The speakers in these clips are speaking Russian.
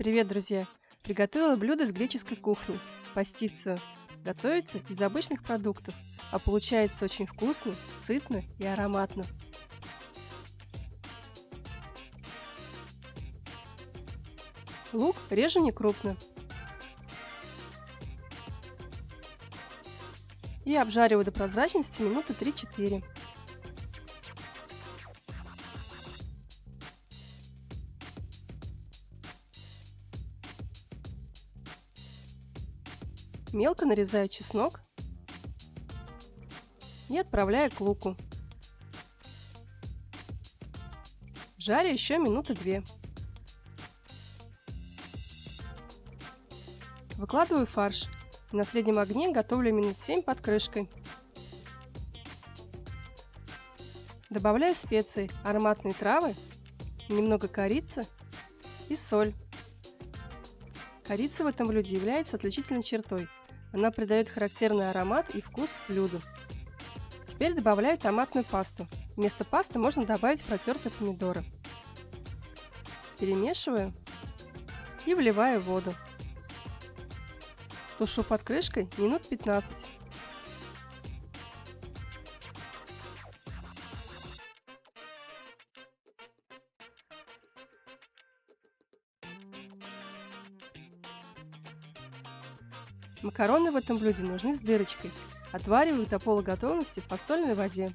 Привет, друзья! Приготовила блюдо с греческой кухни– пастицию. Готовится из обычных продуктов, а получается очень вкусно, сытно и ароматно. Лук режу не крупно и обжариваю до прозрачности минуты 3-4. Мелко нарезаю чеснок и отправляю к луку. Жарю еще минуты 2. Выкладываю фарш. На среднем огне готовлю минут 7 под крышкой. Добавляю специи, ароматные травы, немного корицы и соль. Корица в этом блюде является отличительной чертой. Она придает характерный аромат и вкус блюду. Теперь добавляю томатную пасту. Вместо пасты можно добавить протертые помидоры. Перемешиваю и вливаю воду. Тушу под крышкой минут 15. Макароны в этом блюде нужны с дырочкой. Отвариваю до полуготовности в подсоленной воде.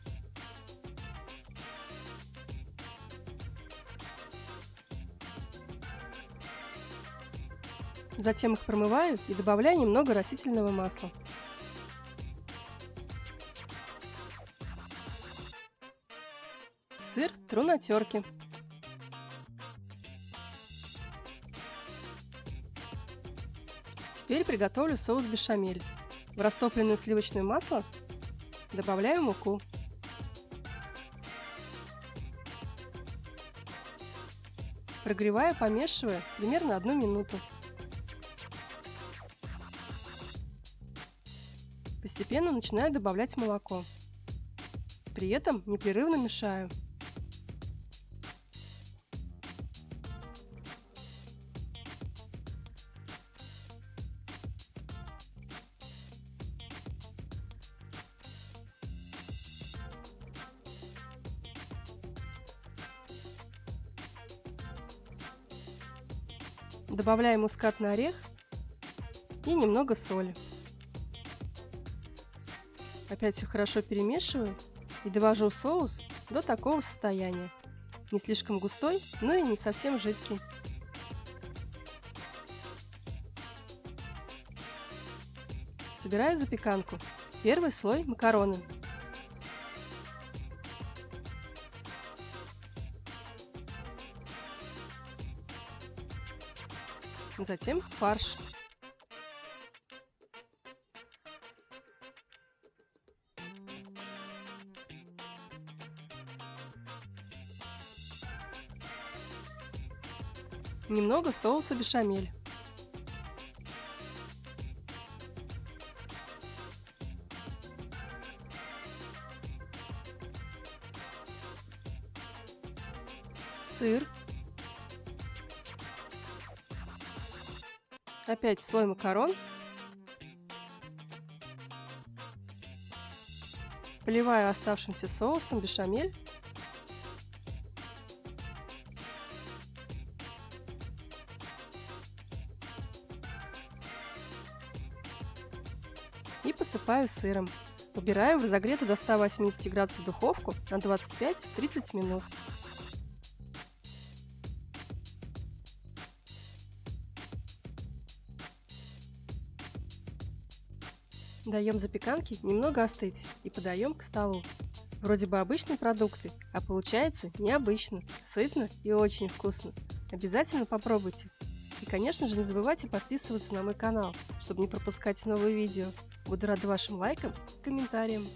Затем их промываю и добавляю немного растительного масла. Сыр тру на терке. Теперь приготовлю соус бешамель. В растопленное сливочное масло добавляю муку. Прогреваю, помешивая примерно 1 минуту. Постепенно начинаю добавлять молоко. При этом непрерывно мешаю. Добавляю мускатный орех и немного соли. Опять все хорошо перемешиваю и довожу соус до такого состояния. Не слишком густой, но и не совсем жидкий. Собираю запеканку. Первый слой макароны. Затем фарш. Немного соуса бешамель. Сыр. Опять слой макарон. Поливаю оставшимся соусом бешамель. И посыпаю сыром. Убираю в разогретую до 180 градусов духовку на 25-30 минут. Даем запеканке немного остыть и подаем к столу. Вроде бы обычные продукты, а получается необычно, сытно и очень вкусно. Обязательно попробуйте. И, конечно же, не забывайте подписываться на мой канал, чтобы не пропускать новые видео. Буду рада вашим лайкам и комментариям.